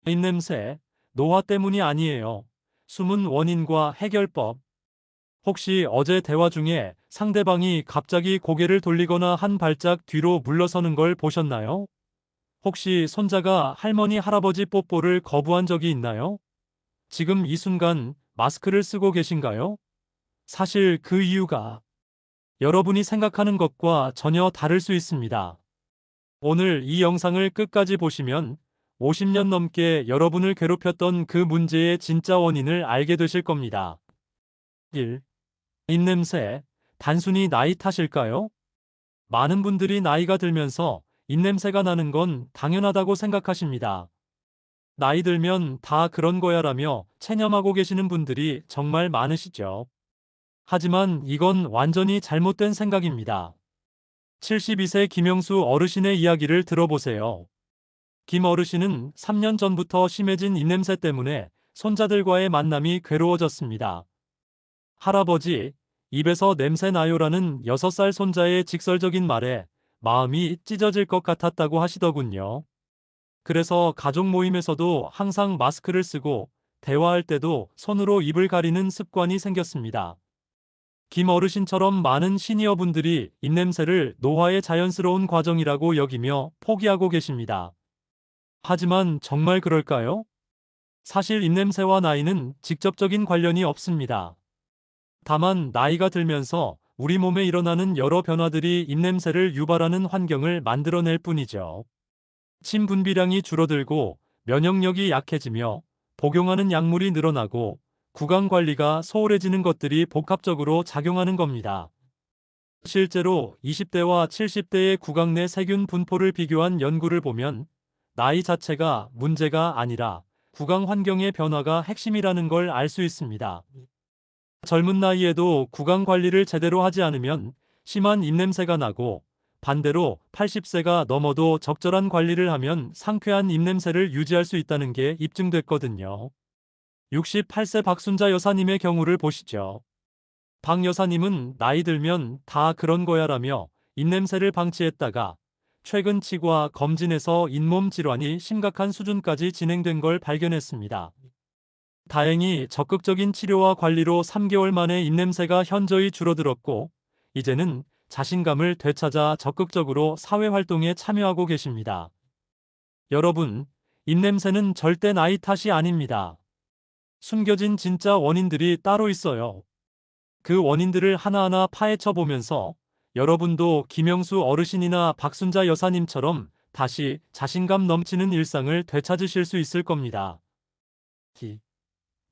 입냄새, 노화 때문이 아니에요. 숨은 원인과 해결법. 혹시 어제 대화 중에 상대방이 갑자기 고개를 돌리거나 한 발짝 뒤로 물러서는 걸 보셨나요? 혹시 손자가 할머니, 할아버지 뽀뽀를 거부한 적이 있나요? 지금 이 순간 마스크를 쓰고 계신가요? 사실 그 이유가 여러분이 생각하는 것과 전혀 다를 수 있습니다. 오늘 이 영상을 끝까지 보시면 50년 넘게 여러분을 괴롭혔던 그 문제의 진짜 원인을 알게 되실 겁니다. 1. 입냄새. 단순히 나이 탓일까요? 많은 분들이 나이가 들면서 입냄새가 나는 건 당연하다고 생각하십니다. 나이 들면 다 그런 거야라며 체념하고 계시는 분들이 정말 많으시죠. 하지만 이건 완전히 잘못된 생각입니다. 72세 김영수 어르신의 이야기를 들어보세요. 김 어르신은 3년 전부터 심해진 입냄새 때문에 손자들과의 만남이 괴로워졌습니다. 할아버지, 입에서 냄새 나요라는 6살 손자의 직설적인 말에 마음이 찢어질 것 같았다고 하시더군요. 그래서 가족 모임에서도 항상 마스크를 쓰고 대화할 때도 손으로 입을 가리는 습관이 생겼습니다. 김 어르신처럼 많은 시니어분들이 입냄새를 노화의 자연스러운 과정이라고 여기며 포기하고 계십니다. 하지만 정말 그럴까요? 사실 입냄새와 나이는 직접적인 관련이 없습니다. 다만 나이가 들면서 우리 몸에 일어나는 여러 변화들이 입냄새를 유발하는 환경을 만들어낼 뿐이죠. 침 분비량이 줄어들고 면역력이 약해지며 복용하는 약물이 늘어나고 구강 관리가 소홀해지는 것들이 복합적으로 작용하는 겁니다. 실제로 20대와 70대의 구강 내 세균 분포를 비교한 연구를 보면 나이 자체가 문제가 아니라 구강 환경의 변화가 핵심이라는 걸 알 수 있습니다. 젊은 나이에도 구강 관리를 제대로 하지 않으면 심한 입냄새가 나고 반대로 80세가 넘어도 적절한 관리를 하면 상쾌한 입냄새를 유지할 수 있다는 게 입증됐거든요. 68세 박순자 여사님의 경우를 보시죠. 박 여사님은 나이 들면 다 그런 거야라며 입냄새를 방치했다가 최근 치과 검진에서 잇몸 질환이 심각한 수준까지 진행된 걸 발견했습니다. 다행히 적극적인 치료와 관리로 3개월 만에 입냄새가 현저히 줄어들었고, 이제는 자신감을 되찾아 적극적으로 사회활동에 참여하고 계십니다. 여러분, 입냄새는 절대 나이 탓이 아닙니다. 숨겨진 진짜 원인들이 따로 있어요. 그 원인들을 하나하나 파헤쳐 보면서 여러분도 김영수 어르신이나 박순자 여사님처럼 다시 자신감 넘치는 일상을 되찾으실 수 있을 겁니다.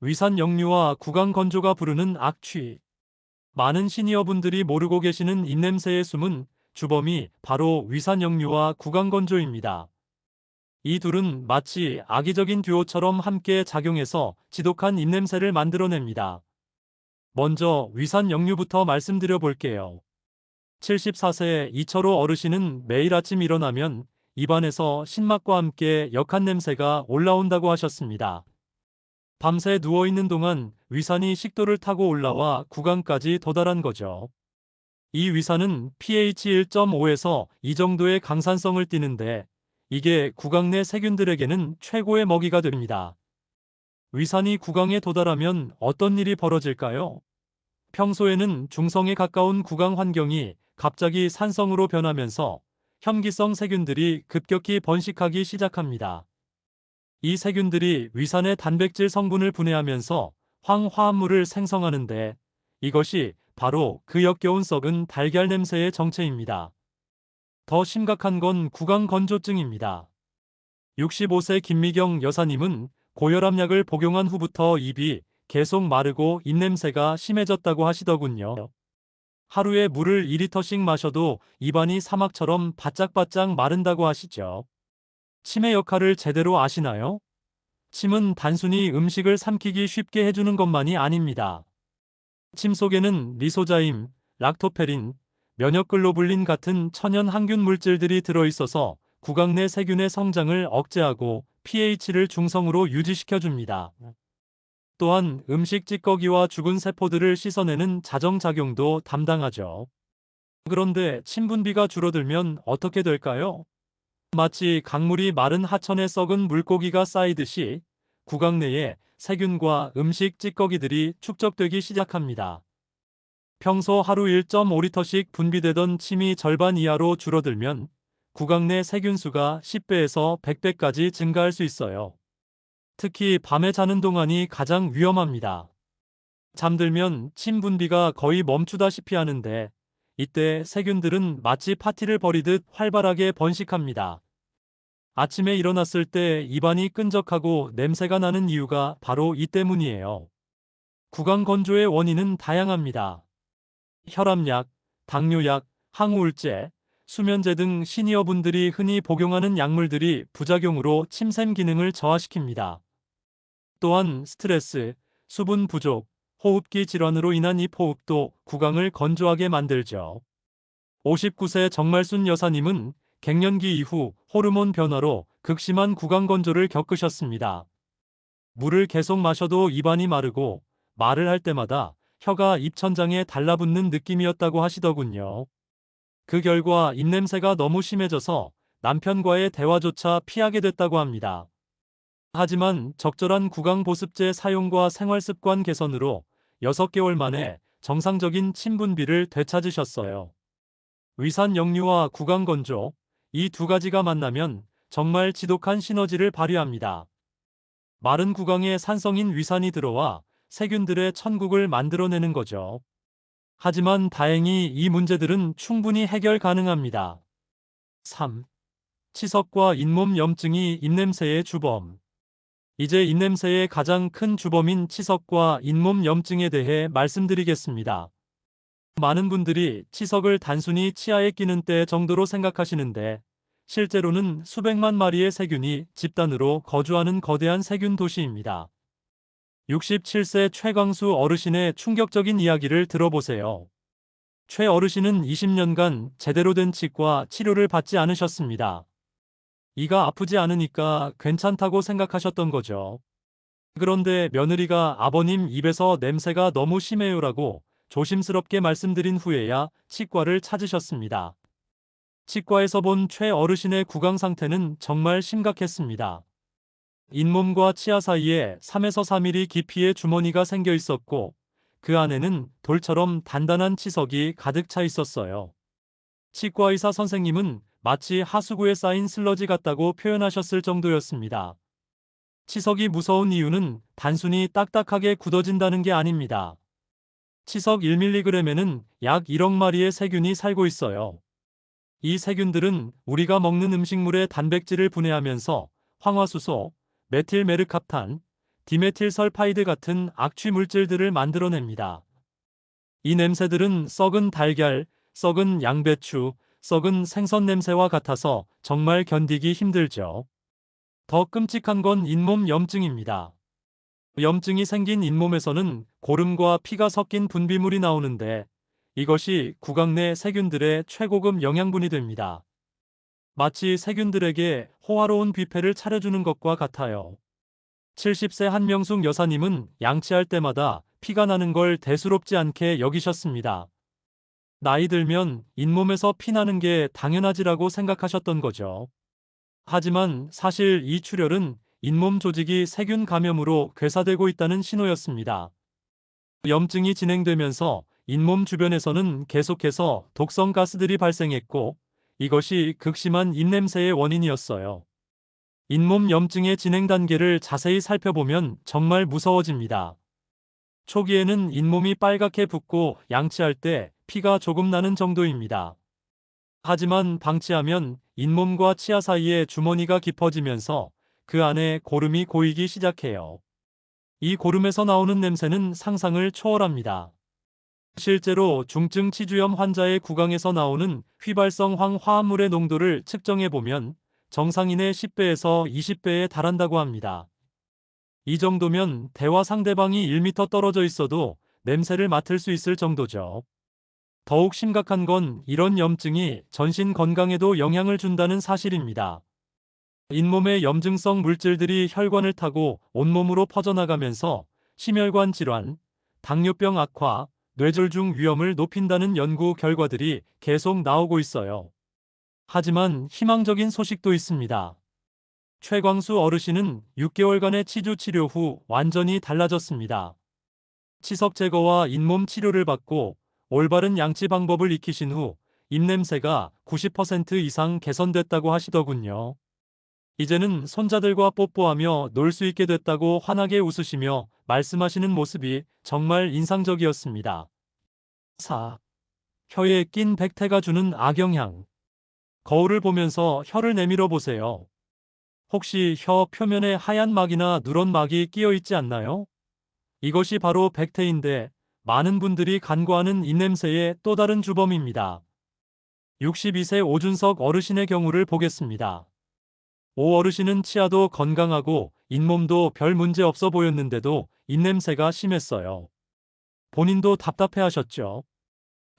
위산 역류와 구강 건조가 부르는 악취. 많은 시니어분들이 모르고 계시는 입냄새의 숨은 주범이 바로 위산 역류와 구강 건조입니다. 이 둘은 마치 악의적인 듀오처럼 함께 작용해서 지독한 입냄새를 만들어냅니다. 먼저 위산 역류부터 말씀드려 볼게요. 74세 이철호 어르신은 매일 아침 일어나면 입안에서 신맛과 함께 역한 냄새가 올라온다고 하셨습니다. 밤새 누워있는 동안 위산이 식도를 타고 올라와 구강까지 도달한 거죠. 이 위산은 pH 1.5에서 이 정도의 강산성을 띠는데 이게 구강 내 세균들에게는 최고의 먹이가 됩니다. 위산이 구강에 도달하면 어떤 일이 벌어질까요? 평소에는 중성에 가까운 구강 환경이 갑자기 산성으로 변하면서 혐기성 세균들이 급격히 번식하기 시작합니다. 이 세균들이 위산의 단백질 성분을 분해하면서 황화합물을 생성하는데 이것이 바로 그 역겨운 썩은 달걀 냄새의 정체입니다. 더 심각한 건 구강 건조증입니다. 65세 김미경 여사님은 고혈압약을 복용한 후부터 입이 계속 마르고 입냄새가 심해졌다고 하시더군요. 하루에 물을 2리터씩 마셔도 입안이 사막처럼 바짝바짝 마른다고 하시죠. 침의 역할을 제대로 아시나요? 침은 단순히 음식을 삼키기 쉽게 해주는 것만이 아닙니다. 침 속에는 리소자임, 락토페린, 면역글로불린 같은 천연 항균 물질들이 들어있어서 구강 내 세균의 성장을 억제하고 pH를 중성으로 유지시켜줍니다. 또한 음식 찌꺼기와 죽은 세포들을 씻어내는 자정작용도 담당하죠. 그런데 침 분비가 줄어들면 어떻게 될까요? 마치 강물이 마른 하천에 썩은 물고기가 쌓이듯이 구강 내에 세균과 음식 찌꺼기들이 축적되기 시작합니다. 평소 하루 1.5리터씩 분비되던 침이 절반 이하로 줄어들면 구강 내 세균수가 10배에서 100배까지 증가할 수 있어요. 특히 밤에 자는 동안이 가장 위험합니다. 잠들면 침 분비가 거의 멈추다시피 하는데 이때 세균들은 마치 파티를 벌이듯 활발하게 번식합니다. 아침에 일어났을 때 입안이 끈적하고 냄새가 나는 이유가 바로 이 때문이에요. 구강 건조의 원인은 다양합니다. 혈압약, 당뇨약, 항우울제, 수면제 등 시니어분들이 흔히 복용하는 약물들이 부작용으로 침샘 기능을 저하시킵니다. 또한 스트레스, 수분 부족, 호흡기 질환으로 인한 입호흡도 구강을 건조하게 만들죠. 59세 정말순 여사님은 갱년기 이후 호르몬 변화로 극심한 구강 건조를 겪으셨습니다. 물을 계속 마셔도 입안이 마르고 말을 할 때마다 혀가 입천장에 달라붙는 느낌이었다고 하시더군요. 그 결과 입냄새가 너무 심해져서 남편과의 대화조차 피하게 됐다고 합니다. 하지만 적절한 구강 보습제 사용과 생활습관 개선으로 6개월 만에 정상적인 침 분비를 되찾으셨어요. 위산 역류와 구강 건조, 이 두 가지가 만나면 정말 지독한 시너지를 발휘합니다. 마른 구강에 산성인 위산이 들어와 세균들의 천국을 만들어내는 거죠. 하지만 다행히 이 문제들은 충분히 해결 가능합니다. 3. 치석과 잇몸 염증이 입냄새의 주범. 이제 입냄새의 가장 큰 주범인 치석과 잇몸 염증에 대해 말씀드리겠습니다. 많은 분들이 치석을 단순히 치아에 끼는 때 정도로 생각하시는데 실제로는 수백만 마리의 세균이 집단으로 거주하는 거대한 세균 도시입니다. 67세 최광수 어르신의 충격적인 이야기를 들어보세요. 최 어르신은 20년간 제대로 된 치과 치료를 받지 않으셨습니다. 이가 아프지 않으니까 괜찮다고 생각하셨던 거죠. 그런데 며느리가 아버님 입에서 냄새가 너무 심해요라고 조심스럽게 말씀드린 후에야 치과를 찾으셨습니다. 치과에서 본 최 어르신의 구강 상태는 정말 심각했습니다. 잇몸과 치아 사이에 3에서 4mm 깊이의 주머니가 생겨 있었고 그 안에는 돌처럼 단단한 치석이 가득 차 있었어요. 치과 의사 선생님은 마치 하수구에 쌓인 슬러지 같다고 표현하셨을 정도였습니다. 치석이 무서운 이유는 단순히 딱딱하게 굳어진다는 게 아닙니다. 치석 1mg에는 약 1억 마리의 세균이 살고 있어요. 이 세균들은 우리가 먹는 음식물에 단백질을 분해하면서 황화수소, 메틸메르캅탄, 디메틸설파이드 같은 악취 물질들을 만들어냅니다. 이 냄새들은 썩은 달걀, 썩은 양배추, 썩은 생선 냄새와 같아서 정말 견디기 힘들죠. 더 끔찍한 건 잇몸 염증입니다. 염증이 생긴 잇몸에서는 고름과 피가 섞인 분비물이 나오는데 이것이 구강 내 세균들의 최고급 영양분이 됩니다. 마치 세균들에게 호화로운 뷔페를 차려주는 것과 같아요. 70세 한명숙 여사님은 양치할 때마다 피가 나는 걸 대수롭지 않게 여기셨습니다. 나이 들면 잇몸에서 피 나는 게 당연하지라고 생각하셨던 거죠. 하지만 사실 이 출혈은 잇몸 조직이 세균 감염으로 괴사되고 있다는 신호였습니다. 염증이 진행되면서 잇몸 주변에서는 계속해서 독성 가스들이 발생했고 이것이 극심한 입냄새의 원인이었어요. 잇몸 염증의 진행 단계를 자세히 살펴보면 정말 무서워집니다. 초기에는 잇몸이 빨갛게 붓고 양치할 때 피가 조금 나는 정도입니다. 하지만 방치하면 잇몸과 치아 사이에 주머니가 깊어지면서 그 안에 고름이 고이기 시작해요. 이 고름에서 나오는 냄새는 상상을 초월합니다. 실제로 중증 치주염 환자의 구강에서 나오는 휘발성 황화합물의 농도를 측정해보면 정상인의 10배에서 20배에 달한다고 합니다. 이 정도면 대화 상대방이 1m 떨어져 있어도 냄새를 맡을 수 있을 정도죠. 더욱 심각한 건 이런 염증이 전신 건강에도 영향을 준다는 사실입니다. 잇몸의 염증성 물질들이 혈관을 타고 온몸으로 퍼져나가면서 심혈관 질환, 당뇨병 악화, 뇌졸중 위험을 높인다는 연구 결과들이 계속 나오고 있어요. 하지만 희망적인 소식도 있습니다. 최광수 어르신은 6개월간의 치주 치료 후 완전히 달라졌습니다. 치석 제거와 잇몸 치료를 받고 올바른 양치 방법을 익히신 후 입냄새가 90% 이상 개선됐다고 하시더군요. 이제는 손자들과 뽀뽀하며 놀 수 있게 됐다고 환하게 웃으시며 말씀하시는 모습이 정말 인상적이었습니다. 4. 혀에 낀 백태가 주는 악영향. 거울을 보면서 혀를 내밀어 보세요. 혹시 혀 표면에 하얀 막이나 누런 막이 끼어 있지 않나요? 이것이 바로 백태인데 많은 분들이 간과하는 입냄새의 또 다른 주범입니다. 62세 오준석 어르신의 경우를 보겠습니다. 오 어르신은 치아도 건강하고 잇몸도 별 문제 없어 보였는데도 입냄새가 심했어요. 본인도 답답해 하셨죠.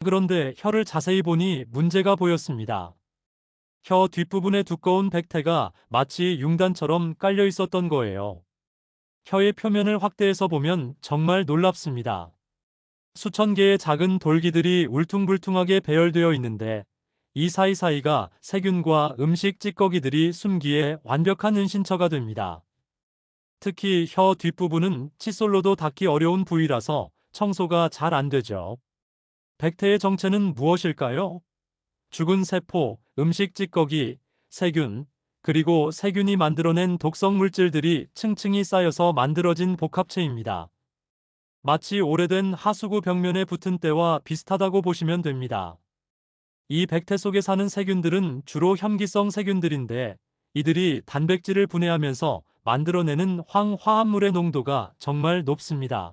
그런데 혀를 자세히 보니 문제가 보였습니다. 혀 뒷부분에 두꺼운 백태가 마치 융단처럼 깔려 있었던 거예요. 혀의 표면을 확대해서 보면 정말 놀랍습니다. 수천 개의 작은 돌기들이 울퉁불퉁하게 배열되어 있는데 이 사이사이가 세균과 음식 찌꺼기들이 숨기에 완벽한 은신처가 됩니다. 특히 혀 뒷부분은 칫솔로도 닦기 어려운 부위라서 청소가 잘 안 되죠. 백태의 정체는 무엇일까요? 죽은 세포, 음식 찌꺼기, 세균, 그리고 세균이 만들어낸 독성 물질들이 층층이 쌓여서 만들어진 복합체입니다. 마치 오래된 하수구 벽면에 붙은 때와 비슷하다고 보시면 됩니다. 이 백태 속에 사는 세균들은 주로 혐기성 세균들인데 이들이 단백질을 분해하면서 만들어내는 황화합물의 농도가 정말 높습니다.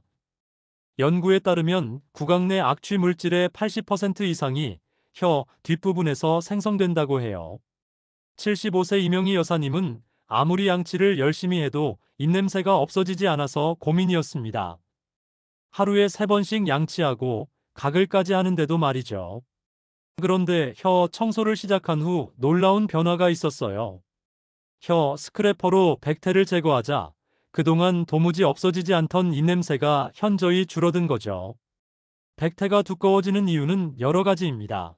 연구에 따르면 구강 내 악취 물질의 80% 이상이 혀 뒷부분에서 생성된다고 해요. 75세 이명희 여사님은 아무리 양치를 열심히 해도 입냄새가 없어지지 않아서 고민이었습니다. 하루에 3번씩 양치하고 가글까지 하는데도 말이죠. 그런데 혀 청소를 시작한 후 놀라운 변화가 있었어요. 혀 스크래퍼로 백태를 제거하자 그동안 도무지 없어지지 않던 입냄새가 현저히 줄어든 거죠. 백태가 두꺼워지는 이유는 여러 가지입니다.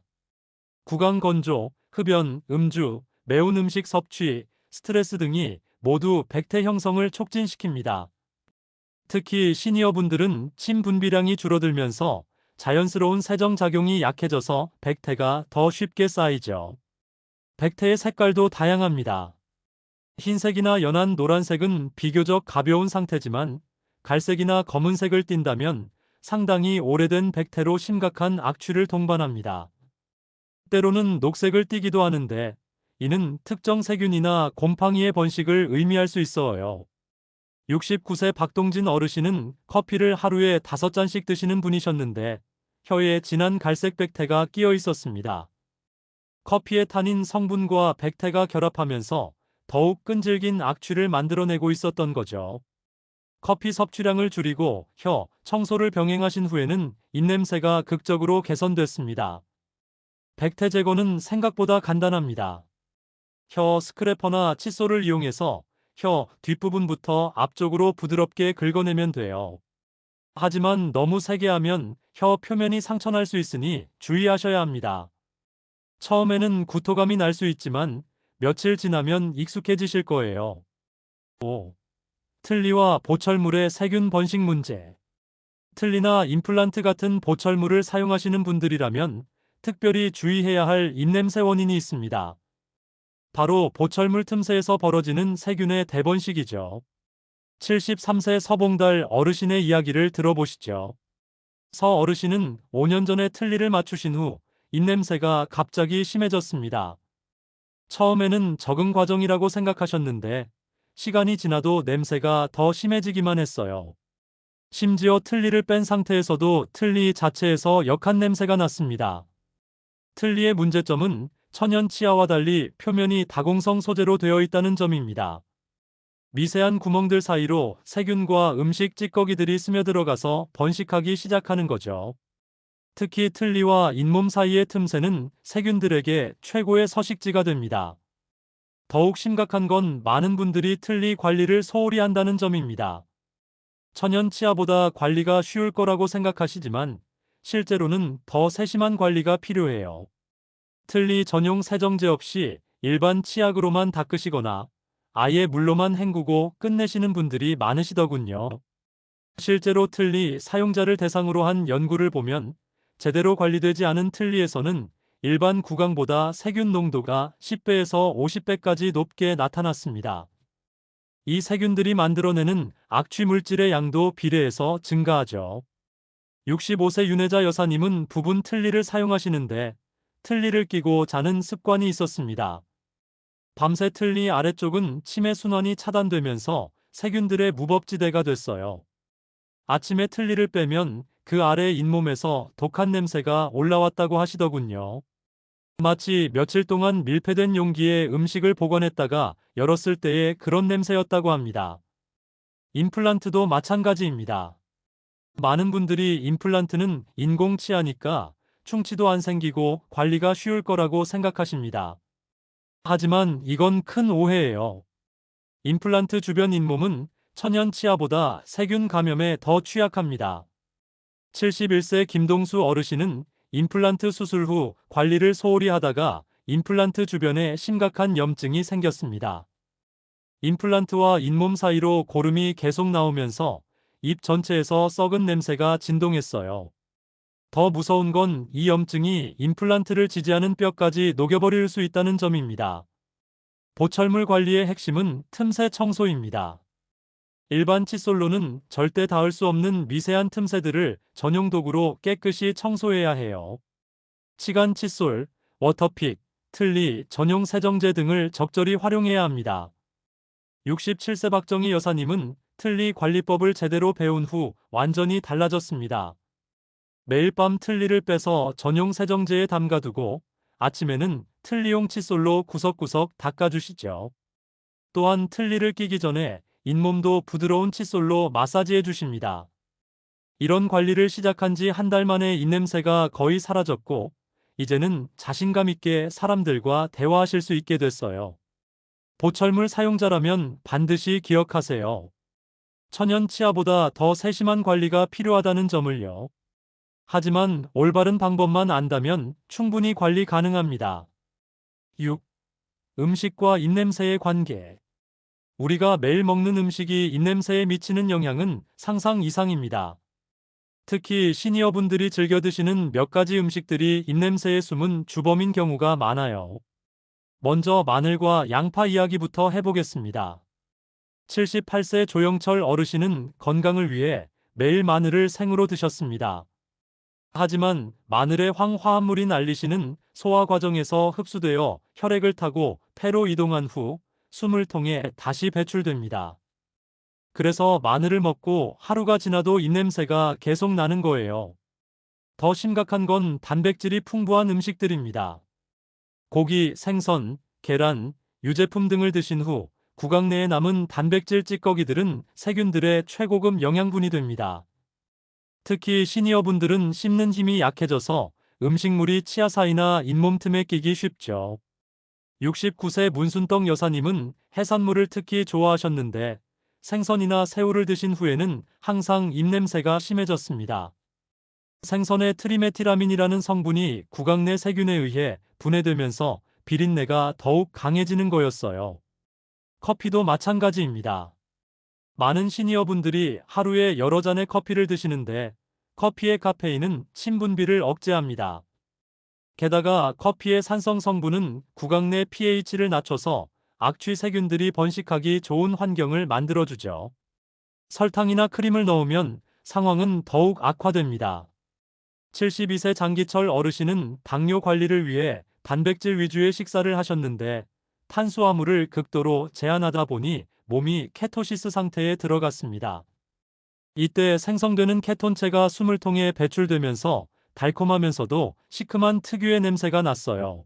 구강 건조, 흡연, 음주, 매운 음식 섭취, 스트레스 등이 모두 백태 형성을 촉진시킵니다. 특히 시니어분들은 침 분비량이 줄어들면서 자연스러운 세정 작용이 약해져서 백태가 더 쉽게 쌓이죠. 백태의 색깔도 다양합니다. 흰색이나 연한 노란색은 비교적 가벼운 상태지만 갈색이나 검은색을 띈다면 상당히 오래된 백태로 심각한 악취를 동반합니다. 때로는 녹색을 띠기도 하는데 이는 특정 세균이나 곰팡이의 번식을 의미할 수 있어요. 69세 박동진 어르신은 커피를 하루에 5잔씩 드시는 분이셨는데 혀에 진한 갈색 백태가 끼어 있었습니다. 커피의 타닌 성분과 백태가 결합하면서 더욱 끈질긴 악취를 만들어내고 있었던 거죠. 커피 섭취량을 줄이고 혀 청소를 병행하신 후에는 입냄새가 극적으로 개선됐습니다. 백태 제거는 생각보다 간단합니다. 혀 스크래퍼나 칫솔을 이용해서 혀 뒷부분부터 앞쪽으로 부드럽게 긁어내면 돼요. 하지만 너무 세게 하면 혀 표면이 상처날 수 있으니 주의하셔야 합니다. 처음에는 구토감이 날 수 있지만 며칠 지나면 익숙해지실 거예요. 5. 틀니와 보철물의 세균 번식 문제. 틀니나 임플란트 같은 보철물을 사용하시는 분들이라면 특별히 주의해야 할 입냄새 원인이 있습니다. 바로 보철물 틈새에서 벌어지는 세균의 대번식이죠. 73세 서봉달 어르신의 이야기를 들어보시죠. 서 어르신은 5년 전에 틀니를 맞추신 후 입냄새가 갑자기 심해졌습니다. 처음에는 적응 과정이라고 생각하셨는데 시간이 지나도 냄새가 더 심해지기만 했어요. 심지어 틀니를 뺀 상태에서도 틀니 자체에서 역한 냄새가 났습니다. 틀니의 문제점은 천연 치아와 달리 표면이 다공성 소재로 되어 있다는 점입니다. 미세한 구멍들 사이로 세균과 음식 찌꺼기들이 스며들어가서 번식하기 시작하는 거죠. 특히 틀니와 잇몸 사이의 틈새는 세균들에게 최고의 서식지가 됩니다. 더욱 심각한 건 많은 분들이 틀니 관리를 소홀히 한다는 점입니다. 천연 치아보다 관리가 쉬울 거라고 생각하시지만 실제로는 더 세심한 관리가 필요해요. 틀니 전용 세정제 없이 일반 치약으로만 닦으시거나 아예 물로만 헹구고 끝내시는 분들이 많으시더군요. 실제로 틀니 사용자를 대상으로 한 연구를 보면 제대로 관리되지 않은 틀니에서는 일반 구강보다 세균 농도가 10배에서 50배까지 높게 나타났습니다. 이 세균들이 만들어내는 악취 물질의 양도 비례해서 증가하죠. 65세 윤혜자 여사님은 부분 틀니를 사용하시는데 틀니를 끼고 자는 습관이 있었습니다. 밤새 틀니 아래쪽은 치매 순환이 차단되면서 세균들의 무법지대가 됐어요. 아침에 틀니를 빼면 그 아래 잇몸에서 독한 냄새가 올라왔다고 하시더군요. 마치 며칠 동안 밀폐된 용기에 음식을 보관했다가 열었을 때의 그런 냄새였다고 합니다. 임플란트도 마찬가지입니다. 많은 분들이 임플란트는 인공치아니까 충치도 안 생기고 관리가 쉬울 거라고 생각하십니다. 하지만 이건 큰 오해예요. 임플란트 주변 잇몸은 천연 치아보다 세균 감염에 더 취약합니다. 71세 김동수 어르신은 임플란트 수술 후 관리를 소홀히 하다가 임플란트 주변에 심각한 염증이 생겼습니다. 임플란트와 잇몸 사이로 고름이 계속 나오면서 입 전체에서 썩은 냄새가 진동했어요. 더 무서운 건 이 염증이 임플란트를 지지하는 뼈까지 녹여버릴 수 있다는 점입니다. 보철물 관리의 핵심은 틈새 청소입니다. 일반 칫솔로는 절대 닿을 수 없는 미세한 틈새들을 전용 도구로 깨끗이 청소해야 해요. 치간 칫솔, 워터픽, 틀니, 전용 세정제 등을 적절히 활용해야 합니다. 67세 박정희 여사님은 틀니 관리법을 제대로 배운 후 완전히 달라졌습니다. 매일 밤 틀니를 빼서 전용 세정제에 담가두고 아침에는 틀니용 칫솔로 구석구석 닦아주시죠. 또한 틀니를 끼기 전에 잇몸도 부드러운 칫솔로 마사지해 주십니다. 이런 관리를 시작한 지 한 달 만에 입냄새가 거의 사라졌고 이제는 자신감 있게 사람들과 대화하실 수 있게 됐어요. 보철물 사용자라면 반드시 기억하세요. 천연 치아보다 더 세심한 관리가 필요하다는 점을요. 하지만 올바른 방법만 안다면 충분히 관리 가능합니다. 6. 음식과 입냄새의 관계. 우리가 매일 먹는 음식이 입냄새에 미치는 영향은 상상 이상입니다. 특히 시니어분들이 즐겨 드시는 몇 가지 음식들이 입냄새에 숨은 주범인 경우가 많아요. 먼저 마늘과 양파 이야기부터 해보겠습니다. 78세 조영철 어르신은 건강을 위해 매일 마늘을 생으로 드셨습니다. 하지만 마늘의 황화합물인 알리신은 소화 과정에서 흡수되어 혈액을 타고 폐로 이동한 후 숨을 통해 다시 배출됩니다. 그래서 마늘을 먹고 하루가 지나도 입냄새가 계속 나는 거예요. 더 심각한 건 단백질이 풍부한 음식들입니다. 고기, 생선, 계란, 유제품 등을 드신 후 구강 내에 남은 단백질 찌꺼기들은 세균들의 최고급 영양분이 됩니다. 특히 시니어분들은 씹는 힘이 약해져서 음식물이 치아 사이나 잇몸 틈에 끼기 쉽죠. 69세 문순떡 여사님은 해산물을 특히 좋아하셨는데 생선이나 새우를 드신 후에는 항상 입냄새가 심해졌습니다. 생선의 트리메티라민이라는 성분이 구강 내 세균에 의해 분해되면서 비린내가 더욱 강해지는 거였어요. 커피도 마찬가지입니다. 많은 시니어분들이 하루에 여러 잔의 커피를 드시는데 커피의 카페인은 침 분비를 억제합니다. 게다가 커피의 산성 성분은 구강 내 pH를 낮춰서 악취 세균들이 번식하기 좋은 환경을 만들어주죠. 설탕이나 크림을 넣으면 상황은 더욱 악화됩니다. 72세 장기철 어르신은 당뇨 관리를 위해 단백질 위주의 식사를 하셨는데 탄수화물을 극도로 제한하다 보니 몸이 케토시스 상태에 들어갔습니다. 이때 생성되는 케톤체가 숨을 통해 배출되면서 달콤하면서도 시큼한 특유의 냄새가 났어요.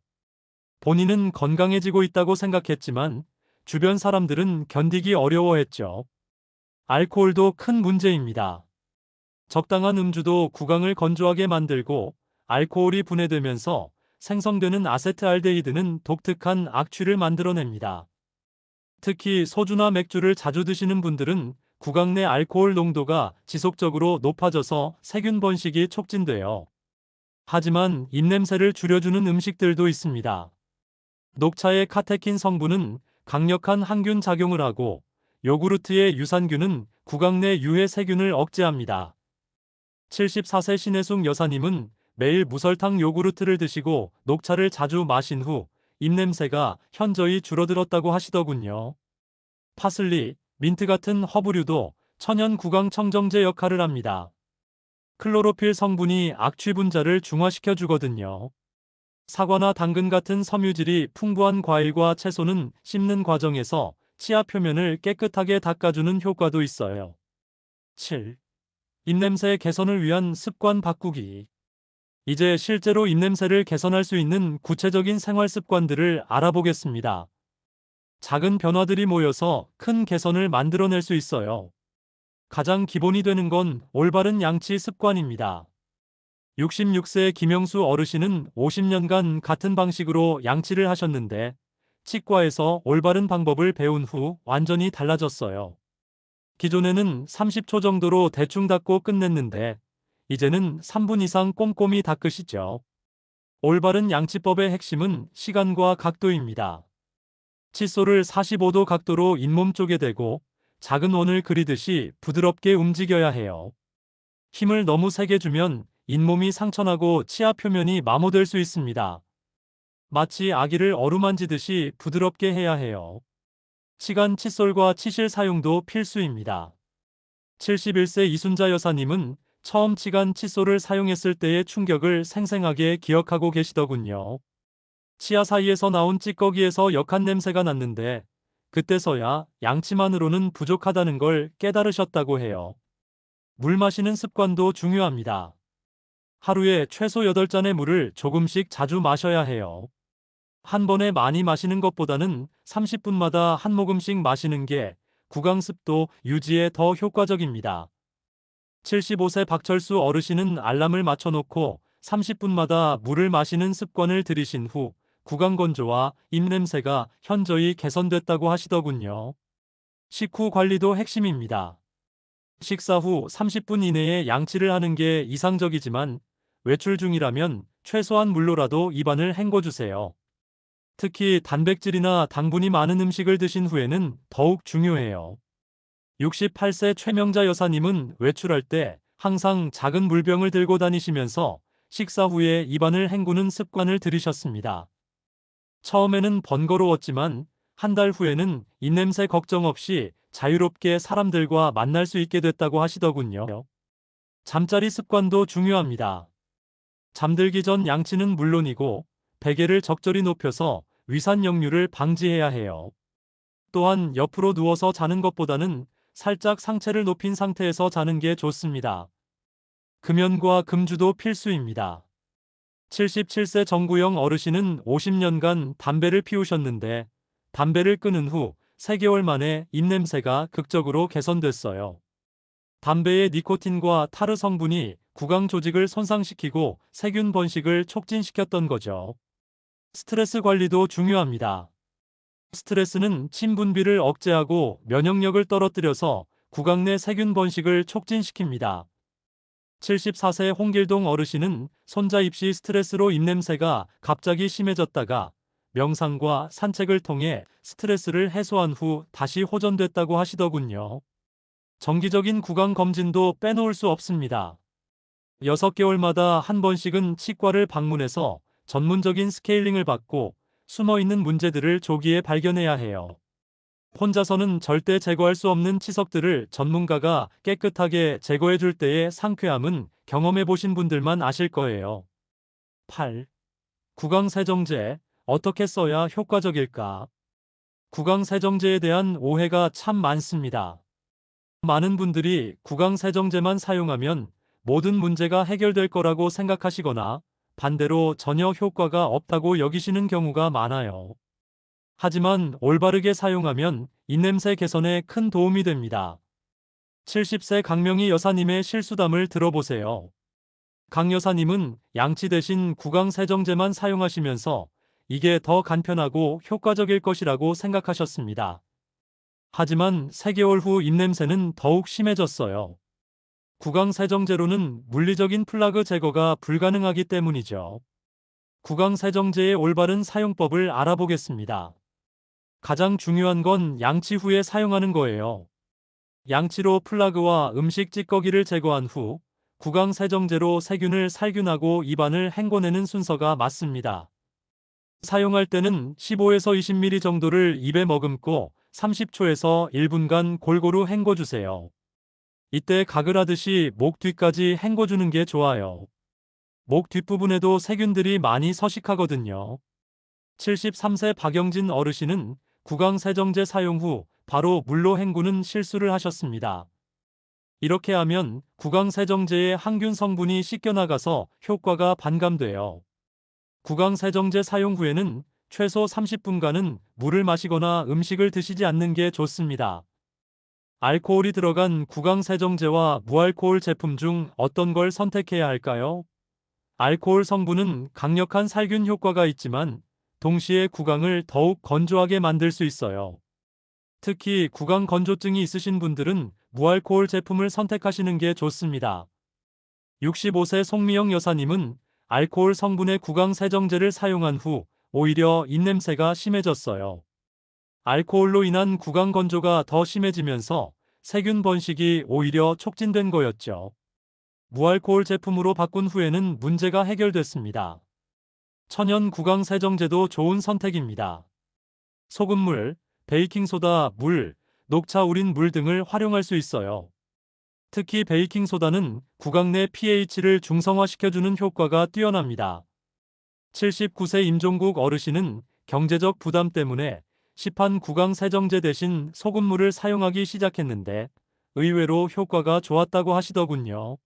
본인은 건강해지고 있다고 생각했지만 주변 사람들은 견디기 어려워했죠. 알코올도 큰 문제입니다. 적당한 음주도 구강을 건조하게 만들고 알코올이 분해되면서 생성되는 아세트알데히드는 독특한 악취를 만들어냅니다. 특히 소주나 맥주를 자주 드시는 분들은 구강 내 알코올 농도가 지속적으로 높아져서 세균 번식이 촉진돼요. 하지만 입냄새를 줄여주는 음식들도 있습니다. 녹차의 카테킨 성분은 강력한 항균 작용을 하고 요구르트의 유산균은 구강 내 유해 세균을 억제합니다. 74세 신혜숙 여사님은 매일 무설탕 요구르트를 드시고 녹차를 자주 마신 후 입냄새가 현저히 줄어들었다고 하시더군요. 파슬리, 민트 같은 허브류도 천연 구강 청정제 역할을 합니다. 클로로필 성분이 악취 분자를 중화시켜 주거든요. 사과나 당근 같은 섬유질이 풍부한 과일과 채소는 씹는 과정에서 치아 표면을 깨끗하게 닦아주는 효과도 있어요. 7. 입냄새 개선을 위한 습관 바꾸기. 이제 실제로 입냄새를 개선할 수 있는 구체적인 생활 습관들을 알아보겠습니다. 작은 변화들이 모여서 큰 개선을 만들어낼 수 있어요. 가장 기본이 되는 건 올바른 양치 습관입니다. 66세 김영수 어르신은 50년간 같은 방식으로 양치를 하셨는데 치과에서 올바른 방법을 배운 후 완전히 달라졌어요. 기존에는 30초 정도로 대충 닦고 끝냈는데 이제는 3분 이상 꼼꼼히 닦으시죠. 올바른 양치법의 핵심은 시간과 각도입니다. 칫솔을 45도 각도로 잇몸 쪽에 대고 작은 원을 그리듯이 부드럽게 움직여야 해요. 힘을 너무 세게 주면 잇몸이 상처나고 치아 표면이 마모될 수 있습니다. 마치 아기를 어루만지듯이 부드럽게 해야 해요. 시간 칫솔과 치실 사용도 필수입니다. 71세 이순자 여사님은 처음 치간 칫솔을 사용했을 때의 충격을 생생하게 기억하고 계시더군요. 치아 사이에서 나온 찌꺼기에서 역한 냄새가 났는데 그때서야 양치만으로는 부족하다는 걸 깨달으셨다고 해요. 물 마시는 습관도 중요합니다. 하루에 최소 8잔의 물을 조금씩 자주 마셔야 해요. 한 번에 많이 마시는 것보다는 30분마다 한 모금씩 마시는 게 구강 습도 유지에 더 효과적입니다. 75세 박철수 어르신은 알람을 맞춰놓고 30분마다 물을 마시는 습관을 들이신 후 구강 건조와 입냄새가 현저히 개선됐다고 하시더군요. 식후 관리도 핵심입니다. 식사 후 30분 이내에 양치를 하는 게 이상적이지만 외출 중이라면 최소한 물로라도 입안을 헹궈주세요. 특히 단백질이나 당분이 많은 음식을 드신 후에는 더욱 중요해요. 68세 최명자 여사님은 외출할 때 항상 작은 물병을 들고 다니시면서 식사 후에 입안을 헹구는 습관을 들이셨습니다. 처음에는 번거로웠지만 한 달 후에는 입냄새 걱정 없이 자유롭게 사람들과 만날 수 있게 됐다고 하시더군요. 잠자리 습관도 중요합니다. 잠들기 전 양치는 물론이고 베개를 적절히 높여서 위산 역류를 방지해야 해요. 또한 옆으로 누워서 자는 것보다는 살짝 상체를 높인 상태에서 자는 게 좋습니다. 금연과 금주도 필수입니다. 77세 정구영 어르신은 50년간 담배를 피우셨는데 담배를 끊은 후 3개월 만에 입냄새가 극적으로 개선됐어요. 담배의 니코틴과 타르 성분이 구강 조직을 손상시키고 세균 번식을 촉진시켰던 거죠. 스트레스 관리도 중요합니다. 스트레스는 침 분비를 억제하고 면역력을 떨어뜨려서 구강 내 세균 번식을 촉진시킵니다. 74세 홍길동 어르신은 손자 입시 스트레스로 입냄새가 갑자기 심해졌다가 명상과 산책을 통해 스트레스를 해소한 후 다시 호전됐다고 하시더군요. 정기적인 구강 검진도 빼놓을 수 없습니다. 6개월마다 한 번씩은 치과를 방문해서 전문적인 스케일링을 받고 숨어있는 문제들을 조기에 발견해야 해요. 혼자서는 절대 제거할 수 없는 치석들을 전문가가 깨끗하게 제거해 줄 때의 상쾌함은 경험해 보신 분들만 아실 거예요. 8. 구강세정제, 어떻게 써야 효과적일까? 구강세정제에 대한 오해가 참 많습니다. 많은 분들이 구강세정제만 사용하면 모든 문제가 해결될 거라고 생각하시거나 반대로 전혀 효과가 없다고 여기시는 경우가 많아요. 하지만 올바르게 사용하면 입냄새 개선에 큰 도움이 됩니다. 70세 강명희 여사님의 실수담을 들어보세요. 강 여사님은 양치 대신 구강세정제만 사용하시면서 이게 더 간편하고 효과적일 것이라고 생각하셨습니다. 하지만 3개월 후 입냄새는 더욱 심해졌어요. 구강세정제로는 물리적인 플라그 제거가 불가능하기 때문이죠. 구강세정제의 올바른 사용법을 알아보겠습니다. 가장 중요한 건 양치 후에 사용하는 거예요. 양치로 플라그와 음식 찌꺼기를 제거한 후 구강세정제로 세균을 살균하고 입안을 헹궈내는 순서가 맞습니다. 사용할 때는 15에서 20ml 정도를 입에 머금고 30초에서 1분간 골고루 헹궈주세요. 이때 가글하듯이 목 뒤까지 헹궈주는 게 좋아요. 목 뒷부분에도 세균들이 많이 서식하거든요. 73세 박영진 어르신은 구강세정제 사용 후 바로 물로 헹구는 실수를 하셨습니다. 이렇게 하면 구강세정제의 항균 성분이 씻겨나가서 효과가 반감돼요. 구강세정제 사용 후에는 최소 30분간은 물을 마시거나 음식을 드시지 않는 게 좋습니다. 알코올이 들어간 구강세정제와 무알코올 제품 중 어떤 걸 선택해야 할까요? 알코올 성분은 강력한 살균 효과가 있지만 동시에 구강을 더욱 건조하게 만들 수 있어요. 특히 구강 건조증이 있으신 분들은 무알코올 제품을 선택하시는 게 좋습니다. 65세 송미영 여사님은 알코올 성분의 구강세정제를 사용한 후 오히려 입냄새가 심해졌어요. 알코올로 인한 구강 건조가 더 심해지면서 세균 번식이 오히려 촉진된 거였죠. 무알코올 제품으로 바꾼 후에는 문제가 해결됐습니다. 천연 구강세정제도 좋은 선택입니다. 소금물, 베이킹소다, 물, 녹차 우린 물 등을 활용할 수 있어요. 특히 베이킹소다는 구강 내 pH를 중성화시켜주는 효과가 뛰어납니다. 79세 임종국 어르신은 경제적 부담 때문에 시판 구강세정제 대신 소금물을 사용하기 시작했는데 의외로 효과가 좋았다고 하시더군요.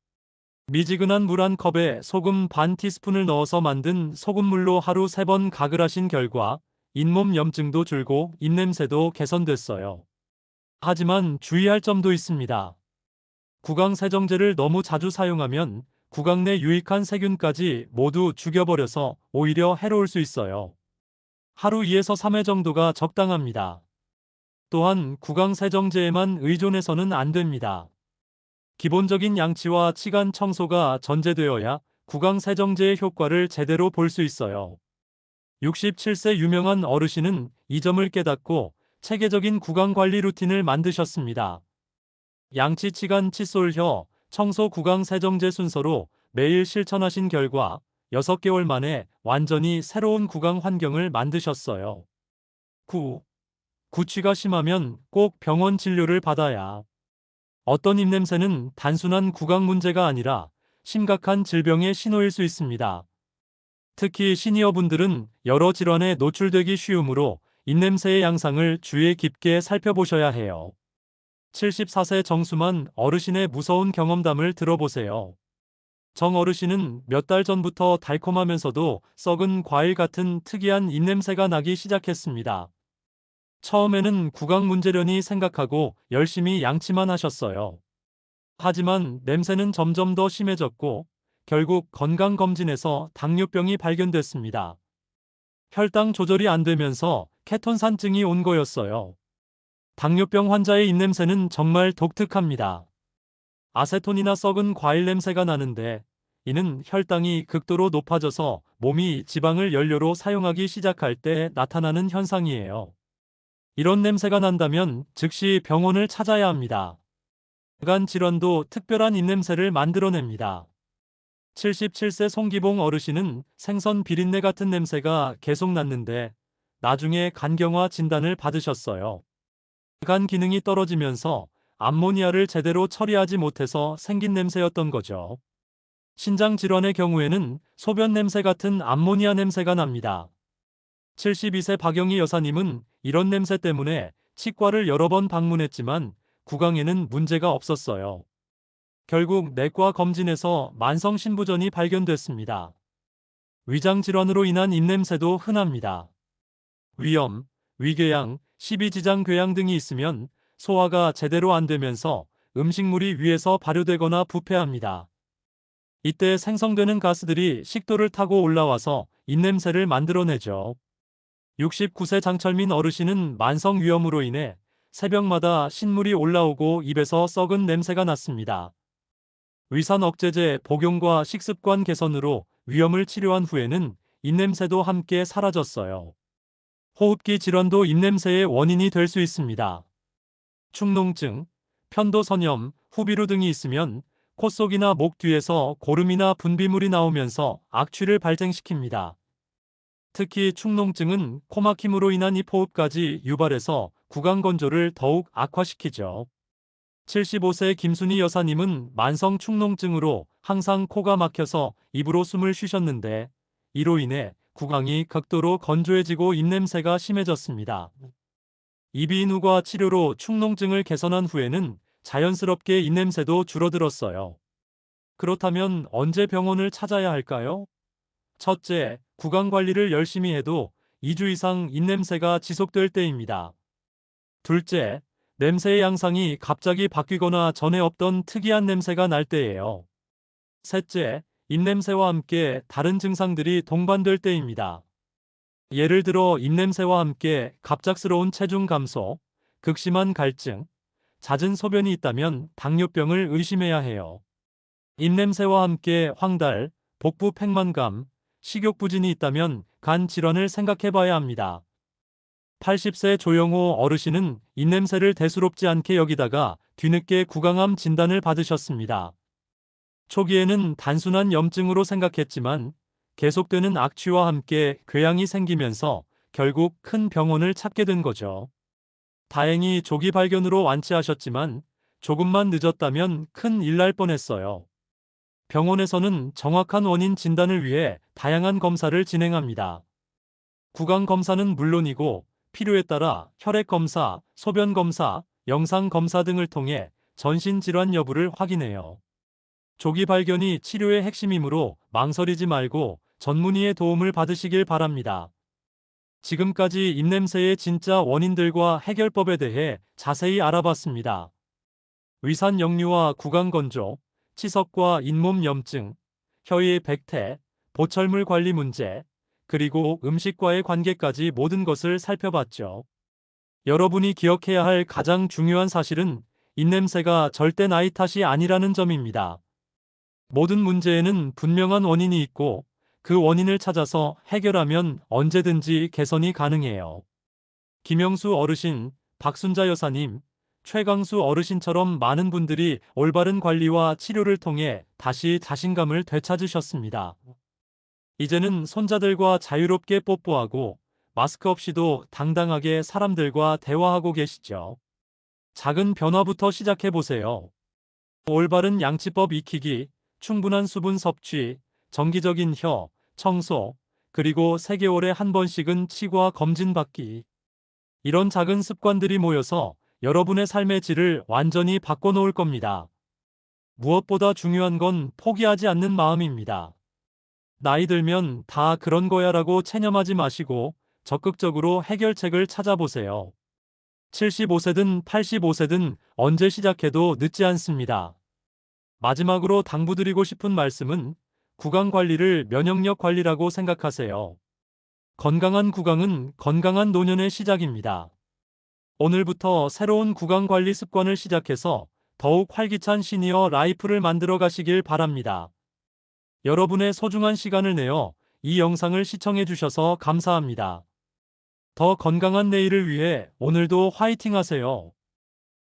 미지근한 물 한 컵에 소금 반 티스푼을 넣어서 만든 소금물로 하루 3번 가글하신 결과 잇몸 염증도 줄고 입냄새도 개선됐어요. 하지만 주의할 점도 있습니다. 구강세정제를 너무 자주 사용하면 구강 내 유익한 세균까지 모두 죽여버려서 오히려 해로울 수 있어요. 하루 2에서 3회 정도가 적당합니다. 또한 구강세정제에만 의존해서는 안 됩니다. 기본적인 양치와 치간 청소가 전제되어야 구강세정제의 효과를 제대로 볼 수 있어요. 67세 유명한 어르신은 이 점을 깨닫고 체계적인 구강관리 루틴을 만드셨습니다. 양치, 치간, 칫솔, 혀, 청소 구강세정제 순서로 매일 실천하신 결과 6개월 만에 완전히 새로운 구강 환경을 만드셨어요. 9. 구취가 심하면 꼭 병원 진료를 받아야. 어떤 입냄새는 단순한 구강 문제가 아니라 심각한 질병의 신호일 수 있습니다. 특히 시니어분들은 여러 질환에 노출되기 쉬우므로 입냄새의 양상을 주의 깊게 살펴보셔야 해요. 74세 정수만 어르신의 무서운 경험담을 들어보세요. 정 어르신은 몇 달 전부터 달콤하면서도 썩은 과일 같은 특이한 입냄새가 나기 시작했습니다. 처음에는 구강 문제려니 생각하고 열심히 양치만 하셨어요. 하지만 냄새는 점점 더 심해졌고 결국 건강검진에서 당뇨병이 발견됐습니다. 혈당 조절이 안 되면서 케톤산증이 온 거였어요. 당뇨병 환자의 입냄새는 정말 독특합니다. 아세톤이나 썩은 과일 냄새가 나는데 이는 혈당이 극도로 높아져서 몸이 지방을 연료로 사용하기 시작할 때 나타나는 현상이에요. 이런 냄새가 난다면 즉시 병원을 찾아야 합니다. 간 질환도 특별한 입냄새를 만들어냅니다. 77세 송기봉 어르신은 생선 비린내 같은 냄새가 계속 났는데 나중에 간경화 진단을 받으셨어요. 간 기능이 떨어지면서 암모니아를 제대로 처리하지 못해서 생긴 냄새였던 거죠. 신장 질환의 경우에는 소변 냄새 같은 암모니아 냄새가 납니다. 72세 박영희 여사님은 이런 냄새 때문에 치과를 여러 번 방문했지만 구강에는 문제가 없었어요. 결국 내과 검진에서 만성 신부전이 발견됐습니다. 위장 질환으로 인한 입냄새도 흔합니다. 위염, 위궤양, 십이지장 궤양 등이 있으면 소화가 제대로 안 되면서 음식물이 위에서 발효되거나 부패합니다. 이때 생성되는 가스들이 식도를 타고 올라와서 입냄새를 만들어내죠. 69세 장철민 어르신은 만성 위염으로 인해 새벽마다 신물이 올라오고 입에서 썩은 냄새가 났습니다. 위산 억제제 복용과 식습관 개선으로 위염을 치료한 후에는 입냄새도 함께 사라졌어요. 호흡기 질환도 입냄새의 원인이 될 수 있습니다. 축농증, 편도선염, 후비루 등이 있으면 콧속이나 목 뒤에서 고름이나 분비물이 나오면서 악취를 발생시킵니다. 특히 축농증은 코막힘으로 인한 입호흡까지 유발해서 구강건조를 더욱 악화시키죠. 75세 김순희 여사님은 만성 축농증으로 항상 코가 막혀서 입으로 숨을 쉬셨는데 이로 인해 구강이 극도로 건조해지고 입냄새가 심해졌습니다. 이비인후과 치료로 축농증을 개선한 후에는 자연스럽게 입냄새도 줄어들었어요. 그렇다면 언제 병원을 찾아야 할까요? 첫째, 구강 관리를 열심히 해도 2주 이상 입냄새가 지속될 때입니다. 둘째, 냄새의 양상이 갑자기 바뀌거나 전에 없던 특이한 냄새가 날 때예요. 셋째, 입냄새와 함께 다른 증상들이 동반될 때입니다. 예를 들어 입냄새와 함께 갑작스러운 체중 감소, 극심한 갈증, 잦은 소변이 있다면 당뇨병을 의심해야 해요. 입냄새와 함께 황달, 복부 팽만감, 식욕부진이 있다면 간 질환을 생각해 봐야 합니다. 80세 조영호 어르신은 입냄새를 대수롭지 않게 여기다가 뒤늦게 구강암 진단을 받으셨습니다. 초기에는 단순한 염증으로 생각했지만 계속되는 악취와 함께 궤양이 생기면서 결국 큰 병원을 찾게 된 거죠. 다행히 조기 발견으로 완치하셨지만 조금만 늦었다면 큰일 날 뻔했어요. 병원에서는 정확한 원인 진단을 위해 다양한 검사를 진행합니다. 구강 검사는 물론이고 필요에 따라 혈액 검사, 소변 검사, 영상 검사 등을 통해 전신 질환 여부를 확인해요. 조기 발견이 치료의 핵심이므로 망설이지 말고 전문의의 도움을 받으시길 바랍니다. 지금까지 입냄새의 진짜 원인들과 해결법에 대해 자세히 알아봤습니다. 위산 역류와 구강 건조, 치석과 잇몸 염증, 혀의 백태, 보철물 관리 문제, 그리고 음식과의 관계까지 모든 것을 살펴봤죠. 여러분이 기억해야 할 가장 중요한 사실은 입냄새가 절대 나이 탓이 아니라는 점입니다. 모든 문제에는 분명한 원인이 있고 그 원인을 찾아서 해결하면 언제든지 개선이 가능해요. 김영수 어르신, 박순자 여사님, 최강수 어르신처럼 많은 분들이 올바른 관리와 치료를 통해 다시 자신감을 되찾으셨습니다. 이제는 손자들과 자유롭게 뽀뽀하고 마스크 없이도 당당하게 사람들과 대화하고 계시죠. 작은 변화부터 시작해 보세요. 올바른 양치법 익히기, 충분한 수분 섭취, 정기적인 혀, 청소, 그리고 3개월에 한 번씩은 치과 검진 받기. 이런 작은 습관들이 모여서 여러분의 삶의 질을 완전히 바꿔놓을 겁니다. 무엇보다 중요한 건 포기하지 않는 마음입니다. 나이 들면 다 그런 거야라고 체념하지 마시고 적극적으로 해결책을 찾아보세요. 75세든 85세든 언제 시작해도 늦지 않습니다. 마지막으로 당부드리고 싶은 말씀은 구강 관리를 면역력 관리라고 생각하세요. 건강한 구강은 건강한 노년의 시작입니다. 오늘부터 새로운 구강 관리 습관을 시작해서 더욱 활기찬 시니어 라이프를 만들어 가시길 바랍니다. 여러분의 소중한 시간을 내어 이 영상을 시청해 주셔서 감사합니다. 더 건강한 내일을 위해 오늘도 화이팅 하세요.